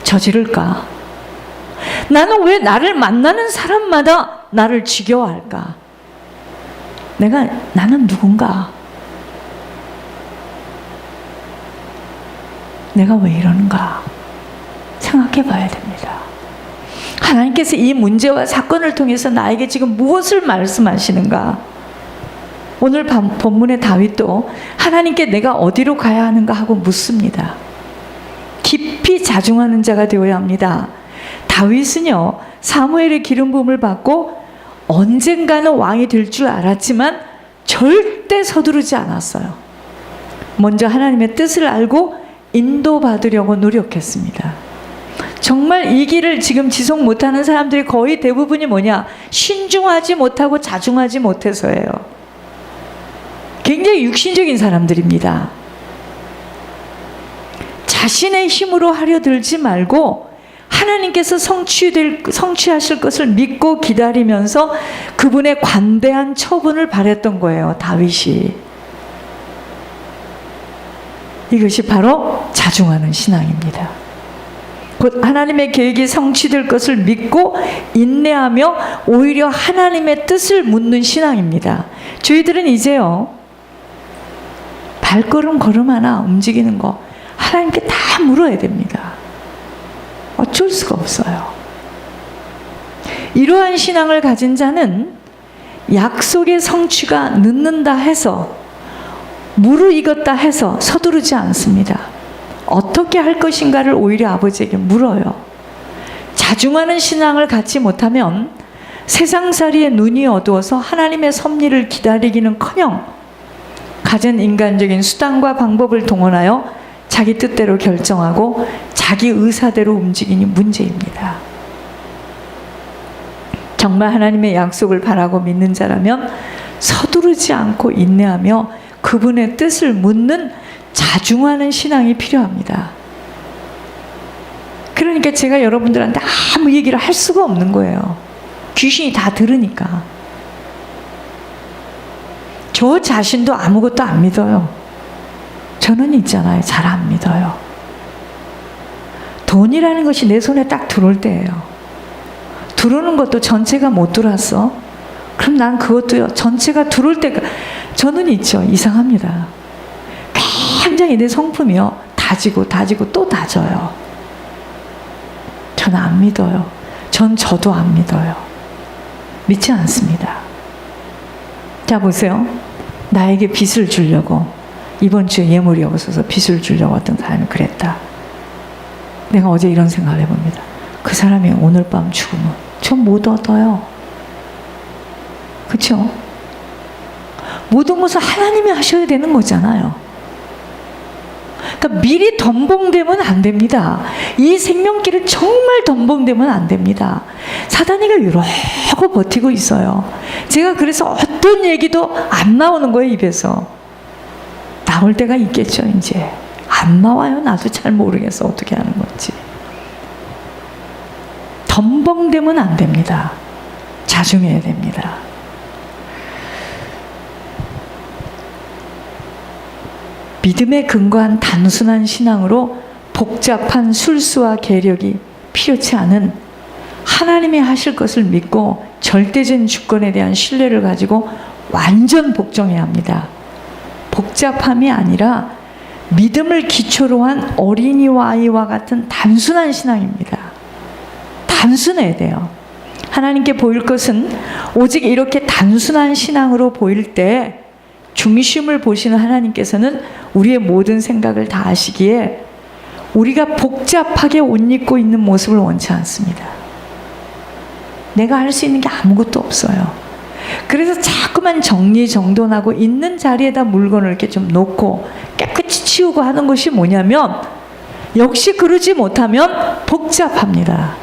저지를까? 나는 왜 나를 만나는 사람마다 나를 지겨워할까? 나는 누군가? 내가 왜 이러는가? 생각해 봐야 됩니다. 하나님께서 이 문제와 사건을 통해서 나에게 지금 무엇을 말씀하시는가? 오늘 본문의 다윗도 하나님께 내가 어디로 가야 하는가 하고 묻습니다. 깊이 자중하는 자가 되어야 합니다. 다윗은요, 사무엘의 기름 부음을 받고 언젠가는 왕이 될 줄 알았지만 절대 서두르지 않았어요. 먼저 하나님의 뜻을 알고 인도받으려고 노력했습니다. 정말 이 길을 지금 지속 못하는 사람들이 거의 대부분이 뭐냐? 신중하지 못하고 자중하지 못해서예요. 굉장히 육신적인 사람들입니다. 자신의 힘으로 하려 들지 말고 하나님께서 성취하실 것을 믿고 기다리면서 그분의 관대한 처분을 바랬던 거예요, 다윗이. 이것이 바로 자중하는 신앙입니다. 곧 하나님의 계획이 성취될 것을 믿고 인내하며 오히려 하나님의 뜻을 묻는 신앙입니다. 저희들은 이제요, 발걸음 걸음 하나 움직이는 거 하나님께 다 물어야 됩니다. 어쩔 수가 없어요. 이러한 신앙을 가진 자는 약속의 성취가 늦는다 해서, 무르익었다 해서 서두르지 않습니다. 어떻게 할 것인가를 오히려 아버지에게 물어요. 자중하는 신앙을 갖지 못하면 세상살이의 눈이 어두워서 하나님의 섭리를 기다리기는커녕 가진 인간적인 수단과 방법을 동원하여 자기 뜻대로 결정하고 자기 의사대로 움직이니 문제입니다. 정말 하나님의 약속을 바라고 믿는 자라면 서두르지 않고 인내하며 그분의 뜻을 묻는 자중하는 신앙이 필요합니다. 그러니까 제가 여러분들한테 아무 얘기를 할 수가 없는 거예요. 귀신이 다 들으니까. 저 자신도 아무것도 안 믿어요. 저는 있잖아요, 잘 안 믿어요. 돈이라는 것이 내 손에 딱 들어올 때예요. 들어오는 것도 전체가 못 들어왔어? 그럼 난 그것도요, 전체가 들어올 때가, 저는 있죠, 이상합니다. 굉장히 내 성품이요, 다지고 또 다져요. 저는 안 믿어요. 저도 안 믿어요. 믿지 않습니다. 자, 보세요. 나에게 빚을 주려고, 이번 주에 예물이 없어서 빚을 주려고 어떤 사람이 그랬다. 내가 어제 이런 생각을 해봅니다. 그 사람이 오늘 밤 죽으면 전 못 얻어요. 그렇죠? 모든 것을 하나님이 하셔야 되는 거잖아요. 그러니까 미리 덤벙대면 안 됩니다. 이 생명길을 정말 덤벙대면 안 됩니다. 사단이가 이러고 버티고 있어요. 제가 그래서 어떤 얘기도 안 나오는 거예요, 입에서. 나올 때가 있겠죠, 이제. 안 나와요. 나도 잘 모르겠어, 어떻게 하는 건지. 덤벙대면 안 됩니다. 자중해야 됩니다. 믿음에 근거한 단순한 신앙으로 복잡한 술수와 계력이 필요치 않은 하나님이 하실 것을 믿고 절대적인 주권에 대한 신뢰를 가지고 완전 복종해야 합니다. 복잡함이 아니라 믿음을 기초로 한 어린이와 아이와 같은 단순한 신앙입니다. 단순해야 돼요. 하나님께 보일 것은 오직 이렇게 단순한 신앙으로 보일 때 중심을 보시는 하나님께서는 우리의 모든 생각을 다 아시기에 우리가 복잡하게 옷 입고 있는 모습을 원치 않습니다. 내가 할 수 있는 게 아무것도 없어요. 그래서 자꾸만 정리정돈하고 있는 자리에다 물건을 이렇게 좀 놓고 깨끗이 치우고 하는 것이 뭐냐면, 역시 그러지 못하면 복잡합니다.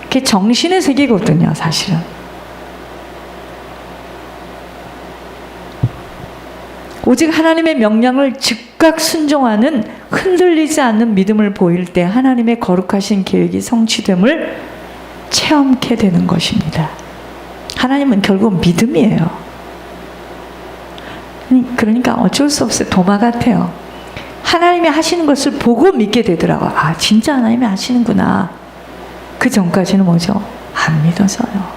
그게 정신의 세계거든요, 사실은. 오직 하나님의 명령을 즉각 순종하는 흔들리지 않는 믿음을 보일 때 하나님의 거룩하신 계획이 성취됨을 체험케 되는 것입니다. 하나님은 결국 믿음이에요. 그러니까 어쩔 수 없어요. 도마 같아요. 하나님이 하시는 것을 보고 믿게 되더라고요. 아, 진짜 하나님이 하시는구나. 그 전까지는 뭐죠? 안 믿어서요.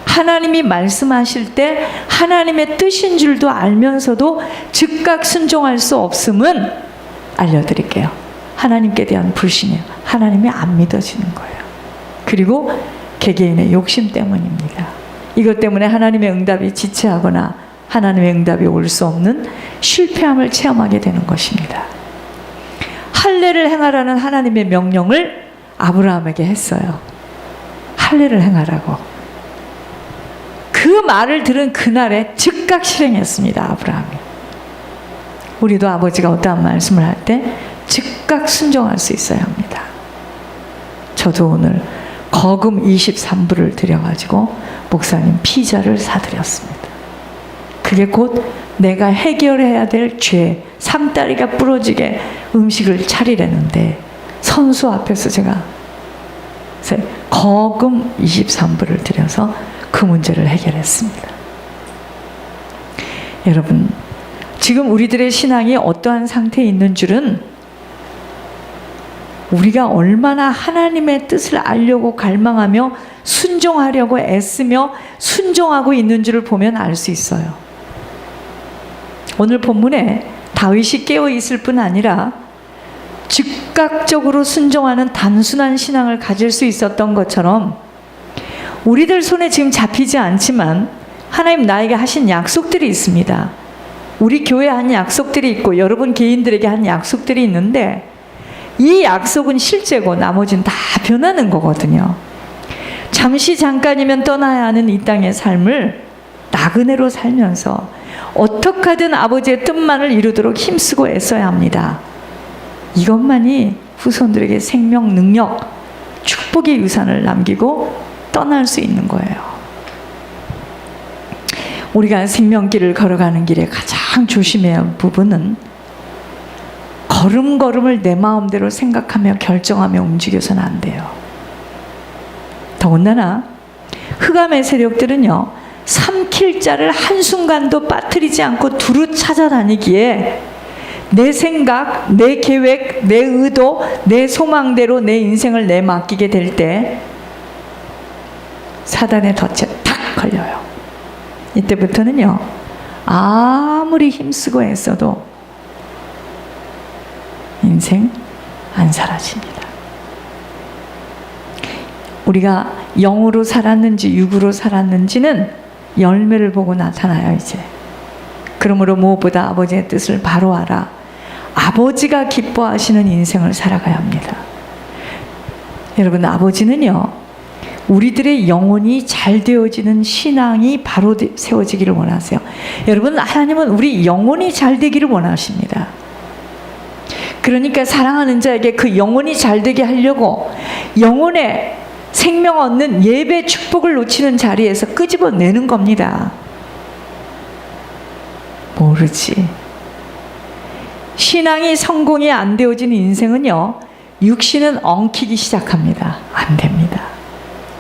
하나님이 말씀하실 때 하나님의 뜻인 줄도 알면서도 즉각 순종할 수 없음은 알려드릴게요. 하나님께 대한 불신이에요. 하나님이 안 믿어지는 거예요. 그리고 개개인의 욕심 때문입니다. 이것 때문에 하나님의 응답이 지체하거나 하나님의 응답이 올 수 없는 실패함을 체험하게 되는 것입니다. 할례를 행하라는 하나님의 명령을 아브라함에게 했어요. 할례를 행하라고. 그 말을 들은 그날에 즉각 실행했습니다. 아브라함이. 우리도 아버지가 어떠한 말씀을 할 때 즉각 순종할 수 있어야 합니다. 저도 오늘 거금 23불을 드려가지고 목사님 피자를 사드렸습니다. 그게 곧 내가 해결해야 될 죄, 상다리가 부러지게 음식을 차리려는데 선수 앞에서 제가 거금 23불을 드려서 그 문제를 해결했습니다. 여러분, 지금 우리들의 신앙이 어떠한 상태에 있는 줄은 우리가 얼마나 하나님의 뜻을 알려고 갈망하며 순종하려고 애쓰며 순종하고 있는 줄을 보면 알 수 있어요. 오늘 본문에 다윗이 깨어 있을 뿐 아니라 즉각적으로 순종하는 단순한 신앙을 가질 수 있었던 것처럼 우리들 손에 지금 잡히지 않지만 하나님 나에게 하신 약속들이 있습니다. 우리 교회에 한 약속들이 있고 여러분 개인들에게 한 약속들이 있는데 이 약속은 실제고 나머지는 다 변하는 거거든요. 잠시 잠깐이면 떠나야 하는 이 땅의 삶을 나그네로 살면서 어떻게 하든 아버지의 뜻만을 이루도록 힘쓰고 애써야 합니다. 이것만이 후손들에게 생명, 능력, 축복의 유산을 남기고 떠날 수 있는 거예요. 우리가 생명길을 걸어가는 길에 가장 조심해야 할 부분은 걸음걸음을 내 마음대로 생각하며 결정하며 움직여서는 안 돼요. 더군다나 흑암의 세력들은요, 삼킬 자를 한순간도 빠뜨리지 않고 두루 찾아다니기에 내 생각, 내 계획, 내 의도, 내 소망대로 내 인생을 내맡기게 될 때 사단의 덫에 탁 걸려요. 이때부터는요, 아무리 힘쓰고 애써도 인생 안 사라집니다. 우리가 영으로 살았는지 육으로 살았는지는 열매를 보고 나타나요. 이제 그러므로 무엇보다 아버지의 뜻을 바로 알아 아버지가 기뻐하시는 인생을 살아가야 합니다. 여러분, 아버지는요, 우리들의 영혼이 잘 되어지는 신앙이 바로 세워지기를 원하세요. 여러분, 하나님은 우리 영혼이 잘 되기를 원하십니다. 그러니까 사랑하는 자에게 그 영혼이 잘 되게 하려고 영혼의 생명 얻는 예배 축복을 놓치는 자리에서 끄집어내는 겁니다. 모르지. 신앙이 성공이 안 되어진 인생은요, 육신은 엉키기 시작합니다. 안 됩니다.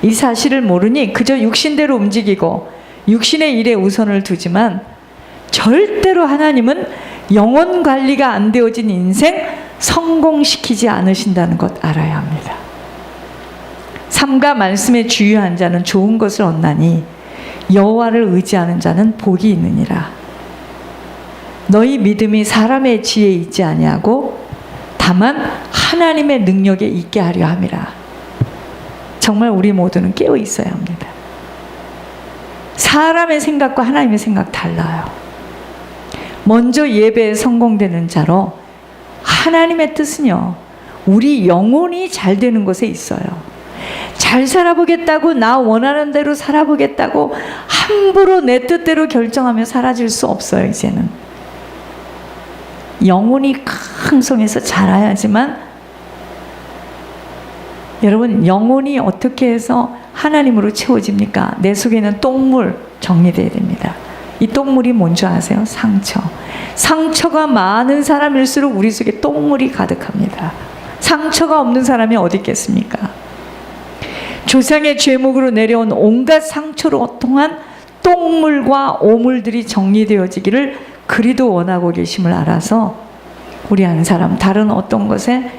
이 사실을 모르니 그저 육신대로 움직이고 육신의 일에 우선을 두지만 절대로 하나님은 영혼 관리가 안 되어진 인생 성공시키지 않으신다는 것 알아야 합니다. 삶과 말씀에 주유한 자는 좋은 것을 얻나니 여호와를 의지하는 자는 복이 있느니라. 너희 믿음이 사람의 지혜에 있지 아니하고 다만 하나님의 능력에 있게 하려 함이라. 정말 우리 모두는 깨어 있어야 합니다. 사람의 생각과 하나님의 생각 달라요. 먼저 예배에 성공되는 자로 하나님의 뜻은요, 우리 영혼이 잘 되는 것에 있어요. 잘 살아보겠다고, 나 원하는 대로 살아보겠다고 함부로 내 뜻대로 결정하며 사라질 수 없어요. 이제는 영혼이 강성해서 자라야지만, 여러분, 영혼이 어떻게 해서 하나님으로 채워집니까? 내 속에는 똥물 정리돼야 됩니다. 이 똥물이 뭔지 아세요? 상처. 상처가 많은 사람일수록 우리 속에 똥물이 가득합니다. 상처가 없는 사람이 어디 있겠습니까? 조상의 죄목으로 내려온 온갖 상처로 통한 똥물과 오물들이 정리되어지기를 그리도 원하고 계심을 알아서 우리 한 사람 다른 어떤 것에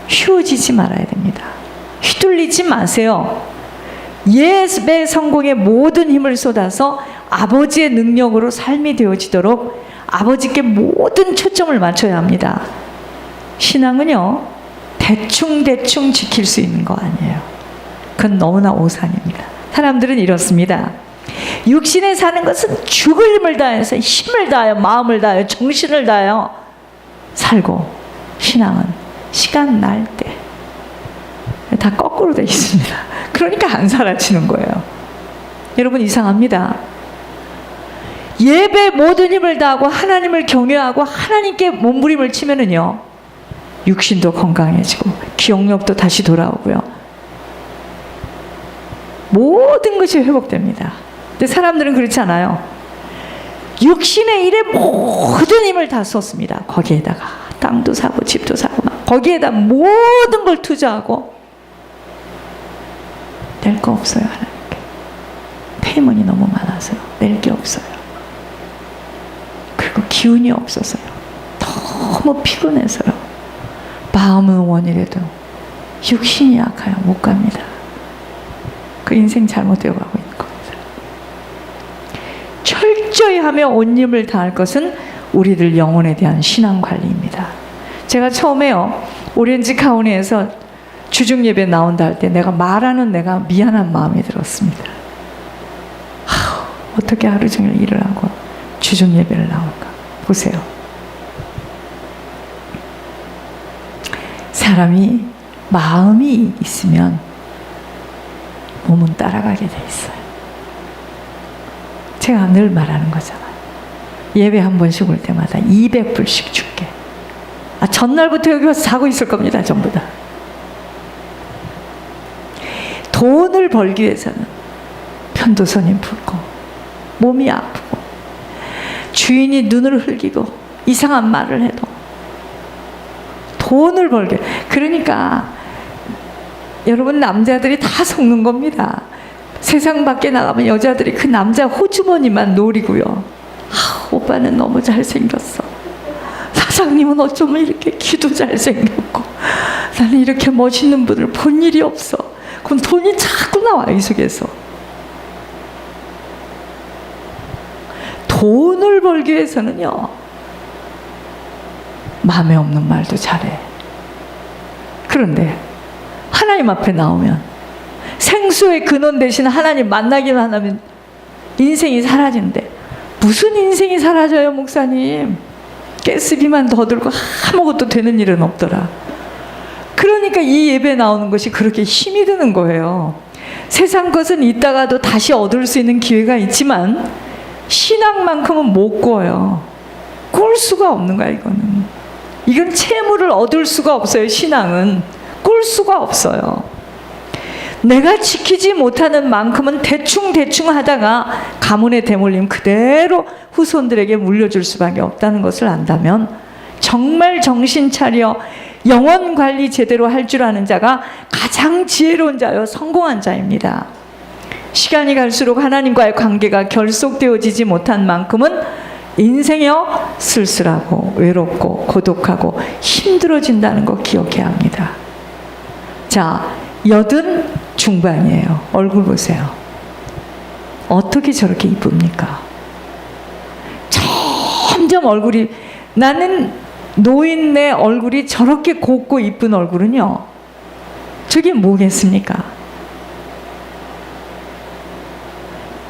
휘어지지 말아야 됩니다. 휘둘리지 마세요. 예배 성공에 모든 힘을 쏟아서 아버지의 능력으로 삶이 되어지도록 아버지께 모든 초점을 맞춰야 합니다. 신앙은요, 대충 지킬 수 있는 거 아니에요. 그건 너무나 오산입니다. 사람들은 이렇습니다. 육신에 사는 것은 죽을 힘을 다해서 힘을 다하여 마음을 다하여 정신을 다하여 살고, 신앙은 시간 날 때 다 거꾸로 되어 있습니다. 그러니까 안 살아지는 거예요. 여러분, 이상합니다. 예배 모든 힘을 다하고 하나님을 경외하고 하나님께 몸부림을 치면은요, 육신도 건강해지고 기억력도 다시 돌아오고요, 모든 것이 회복됩니다. 근데 사람들은 그렇지 않아요. 육신의 일에 모든 힘을 다 썼습니다. 거기에다가 땅도 사고 집도 사고 막 거기에다 모든 걸 투자하고 낼 거 없어요. 하나님께 폐문이 너무 많아서요, 낼 게 없어요. 그리고 기운이 없어서요, 너무 피곤해서요, 마음은 원이라도 육신이 약하여 못 갑니다. 그 인생 잘못되어 가고 있는 겁니다. 철저히 하며 온 힘을 다할 것은 우리들 영혼에 대한 신앙 관리입니다. 제가 처음에요, 오렌지 카운티에서 주중 예배 나온다 할 때 내가 말하는 내가 미안한 마음이 들었습니다. 어떻게 하루 종일 일을 하고 주중 예배를 나올까? 보세요. 사람이 마음이 있으면 몸은 따라가게 돼 있어요. 제가 늘 말하는 거잖아요. 예배 한 번씩 올 때마다 200불씩 줄게. 전날부터 여기 와서 자고 있을 겁니다. 전부 다. 돈을 벌기 위해서는 편도선이 붓고 몸이 아프고 주인이 눈을 흘기고 이상한 말을 해도 돈을 벌게. 그러니까 여러분, 남자들이 다 속는 겁니다. 세상 밖에 나가면 여자들이 그 남자 호주머니만 노리고요. 오빠는 너무 잘생겼어. 사장님은 어쩌면 이렇게 키도 잘생겼고 나는 이렇게 멋있는 분을 본 일이 없어. 그럼 돈이 자꾸 나와, 이 속에서. 돈을 벌기 위해서는요, 마음에 없는 말도 잘해. 그런데 하나님 앞에 나오면, 생수의 근원 대신 하나님 만나기만 하면 인생이 사라지는데, 무슨 인생이 사라져요, 목사님? 가스비만 더 들고 아무것도 되는 일은 없더라. 그러니까 이 예배 나오는 것이 그렇게 힘이 드는 거예요. 세상 것은 이따가도 다시 얻을 수 있는 기회가 있지만 신앙만큼은 못 꿔요. 꿀 수가 없는 거야. 이건 채무를 얻을 수가 없어요. 신앙은 꿀 수가 없어요. 내가 지키지 못하는 만큼은 대충 하다가 가문의 대물림 그대로 후손들에게 물려줄 수밖에 없다는 것을 안다면, 정말 정신 차려 영혼 관리 제대로 할 줄 아는 자가 가장 지혜로운 자요 성공한 자입니다. 시간이 갈수록 하나님과의 관계가 결속되어지지 못한 만큼은 인생이요 쓸쓸하고 외롭고 고독하고 힘들어진다는 거 기억해야 합니다. 자, 80 중반이에요. 얼굴 보세요. 어떻게 저렇게 이쁩니까? 점점 얼굴이, 나는 노인네 얼굴이 저렇게 곱고 이쁜 얼굴은요, 저게 뭐겠습니까?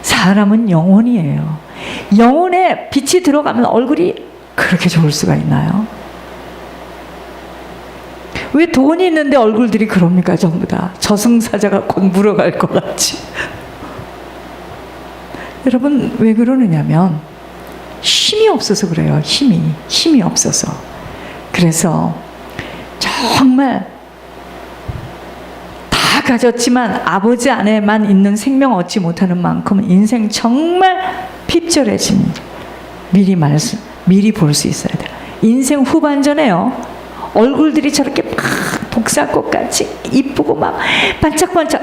사람은 영혼이에요. 영혼에 빛이 들어가면 얼굴이 그렇게 좋을 수가 있나요? 왜 돈이 있는데 얼굴들이 그럽니까? 전부 다 저승사자가 곧 물어갈 것 같이. 여러분, 왜 그러느냐면 힘이 없어서 그래요. 힘이 없어서. 그래서 정말 다 가졌지만 아버지 안에만 있는 생명 얻지 못하는 만큼 인생 정말 핍절해집니다. 미리 볼 수 있어야 돼요. 인생 후반전에요, 얼굴들이 저렇게 막 복사꽃같이 이쁘고 막 반짝반짝,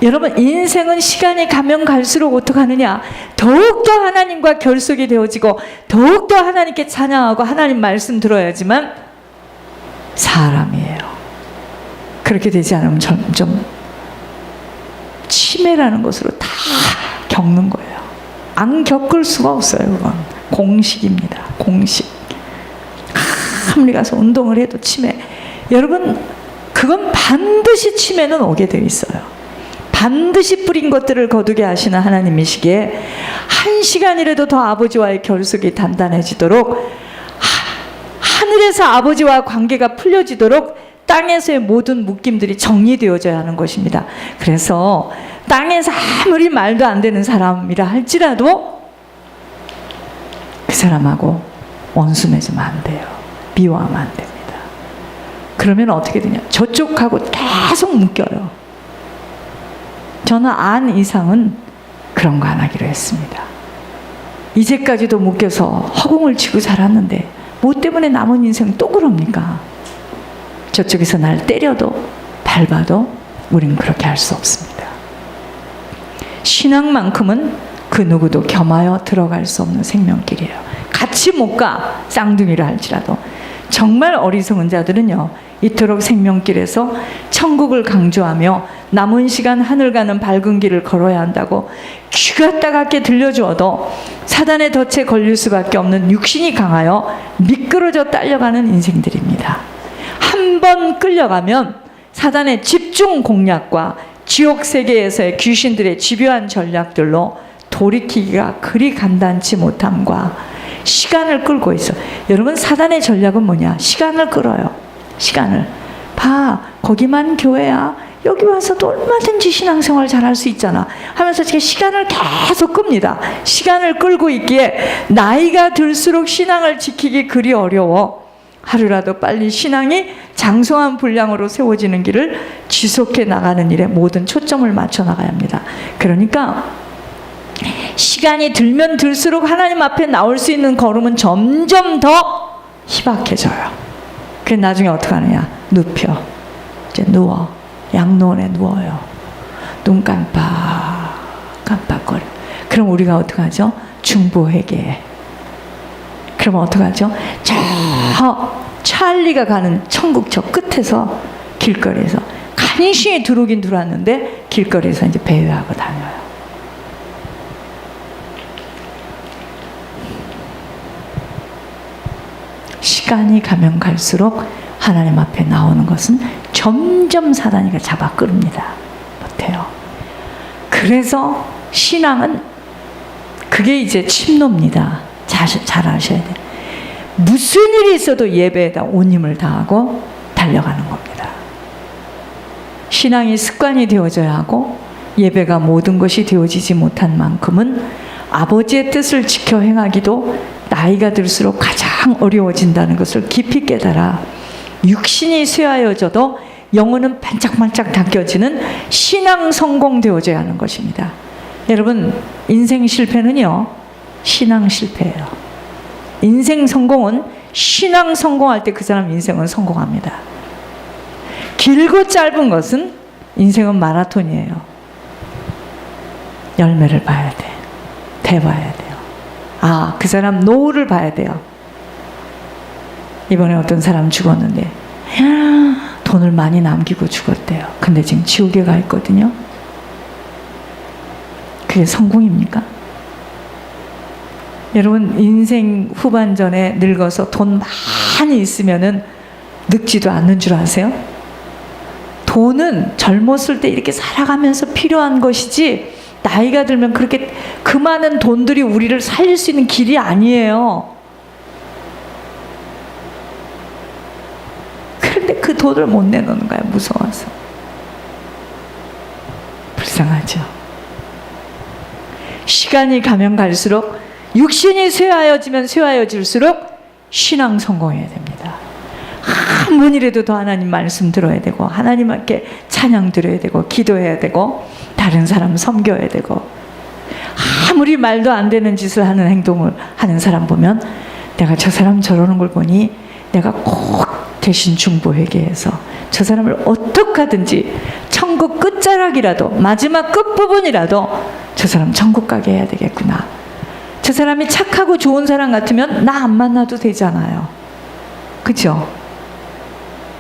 여러분, 인생은 시간이 가면 갈수록 어떻게 하느냐? 더욱더 하나님과 결속이 되어지고 더욱더 하나님께 찬양하고 하나님 말씀 들어야지만 사람이에요. 그렇게 되지 않으면 점점 치매라는 것으로 다 겪는 거예요. 안 겪을 수가 없어요. 그건 공식입니다. 공식. 아무리 가서 운동을 해도 치매. 여러분, 그건 반드시 치매는 오게 되어 있어요. 반드시 뿌린 것들을 거두게 하시는 하나님이시기에 한 시간이라도 더 아버지와의 결속이 단단해지도록, 하늘에서 아버지와 관계가 풀려지도록 땅에서의 모든 묶임들이 정리되어져야 하는 것입니다. 그래서 땅에서 아무리 말도 안 되는 사람이라 할지라도 그 사람하고 원수 맺으면 안 돼요. 미워하면 안 됩니다. 그러면 어떻게 되냐? 저쪽하고 계속 묶여요. 저는 안 이상은 그런 거 안 하기로 했습니다. 이제까지도 묶여서 허공을 치고 살았는데 뭐 때문에 남은 인생 또 그럽니까? 저쪽에서 날 때려도 밟아도 우린 그렇게 할 수 없습니다. 신앙만큼은 그 누구도 겸하여 들어갈 수 없는 생명길이에요. 같이 못 가, 쌍둥이라 할지라도. 정말 어리석은 자들은요, 이토록 생명길에서 천국을 강조하며 남은 시간 하늘 가는 밝은 길을 걸어야 한다고 귀가 따갑게 들려주어도 사단의 덫에 걸릴 수밖에 없는 육신이 강하여 미끄러져 딸려가는 인생들입니다. 한 번 끌려가면 사단의 집중 공략과 지옥 세계에서의 귀신들의 집요한 전략들로 돌이키기가 그리 간단치 못함과 시간을 끌고 있어. 여러분, 사단의 전략은 뭐냐? 시간을 끌어요. 시간을. 봐, 거기만 교회야. 여기 와서도 얼마든지 신앙생활 잘할 수 있잖아 하면서 제가 시간을 계속 끕니다. 시간을 끌고 있기에 나이가 들수록 신앙을 지키기 그리 어려워 하루라도 빨리 신앙이 장성한 분량으로 세워지는 길을 지속해 나가는 일에 모든 초점을 맞춰 나가야 합니다. 그러니까 시간이 들면 들수록 하나님 앞에 나올 수 있는 걸음은 점점 더 희박해져요. 그래서 나중에 어떻게 하느냐? 눕혀. 이제 누워. 양로원에 누워요. 눈 깜빡거려. 그럼 우리가 어떻게 하죠? 중보회개. 그러면 어떻게 하죠? 저 찰리가 가는 천국 저 끝에서 길거리에서 간신히 들어오긴 들어왔는데 길거리에서 이제 배회하고 다녀요. 시간이 가면 갈수록 하나님 앞에 나오는 것은 점점 사단이가 잡아 끌립니다. 못해요. 그래서 신앙은 그게 이제 침노입니다. 잘 아셔야 돼요. 무슨 일이 있어도 예배에다 온 힘을 다하고 달려가는 겁니다. 신앙이 습관이 되어져야 하고 예배가 모든 것이 되어지지 못한 만큼은 아버지의 뜻을 지켜 행하기도 나이가 들수록 가장 어려워진다는 것을 깊이 깨달아 육신이 쇠하여져도 영혼은 반짝반짝 당겨지는 신앙 성공되어져야 하는 것입니다. 여러분, 인생 실패는요, 신앙 실패예요. 인생 성공은 신앙 성공할 때 그 사람 인생은 성공합니다. 길고 짧은 것은 인생은 마라톤이에요. 열매를 봐야 돼. 대봐야 돼요. 아, 그 사람 노후를 봐야 돼요. 이번에 어떤 사람 죽었는데 돈을 많이 남기고 죽었대요. 근데 지금 지옥에 가 있거든요. 그게 성공입니까? 여러분, 인생 후반전에 늙어서 돈 많이 있으면은 늙지도 않는 줄 아세요? 돈은 젊었을 때 이렇게 살아가면서 필요한 것이지 나이가 들면 그렇게 그 많은 돈들이 우리를 살릴 수 있는 길이 아니에요. 그런데 그 돈을 못 내놓는 거야, 무서워서. 불쌍하죠. 시간이 가면 갈수록 육신이 쇠하여지면 쇠하여질수록 신앙 성공해야 됩니다. 한 번이라도 더 하나님 말씀 들어야 되고 하나님께 찬양 드려야 되고 기도해야 되고 다른 사람 섬겨야 되고 아무리 말도 안 되는 짓을 하는 행동을 하는 사람 보면 내가 저 사람 저러는 걸 보니 내가 꼭 대신 중보회개해서 저 사람을 어떻게 하든지 천국 끝자락이라도, 마지막 끝부분이라도 저 사람 천국 가게 해야 되겠구나. 저 사람이 착하고 좋은 사람 같으면 나 안 만나도 되잖아요. 그죠?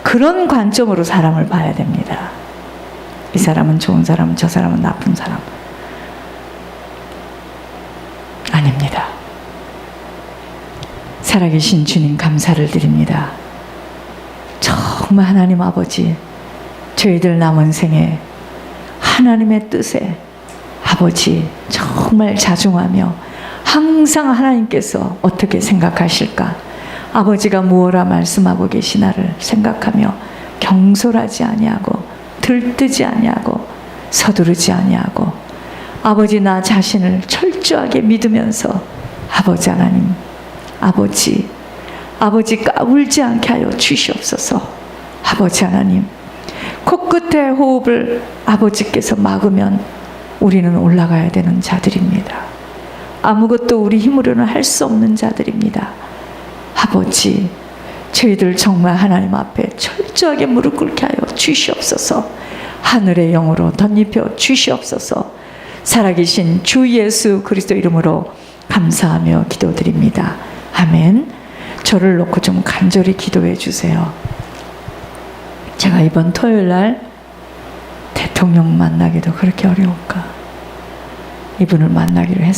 그런 관점으로 사람을 봐야 됩니다. 이 사람은 좋은 사람, 저 사람은 나쁜 사람. 아닙니다. 살아계신 주님 감사를 드립니다. 정말 하나님 아버지, 저희들 남은 생에 하나님의 뜻에 아버지 정말 자중하며 항상 하나님께서 어떻게 생각하실까, 아버지가 무엇라 말씀하고 계시나를 생각하며 경솔하지 아니하고 들뜨지 아니하고 서두르지 아니하고 아버지 나 자신을 철저하게 믿으면서 아버지 하나님, 아버지 까불지 않게 하여 주시옵소서. 아버지 하나님, 코끝에 호흡을 아버지께서 막으면 우리는 올라가야 되는 자들입니다. 아무것도 우리 힘으로는 할 수 없는 자들입니다. 아버지, 저희들 정말 하나님 앞에 철저하게 무릎 꿇게 하여 주시옵소서. 하늘의 영으로 덧입혀 주시옵소서. 살아계신 주 예수 그리스도 이름으로 감사하며 기도드립니다. 아멘. 저를 놓고 좀 간절히 기도해 주세요. 제가 이번 토요일 날 대통령 만나기도 그렇게 어려울까? 이분을 만나기로 했어요.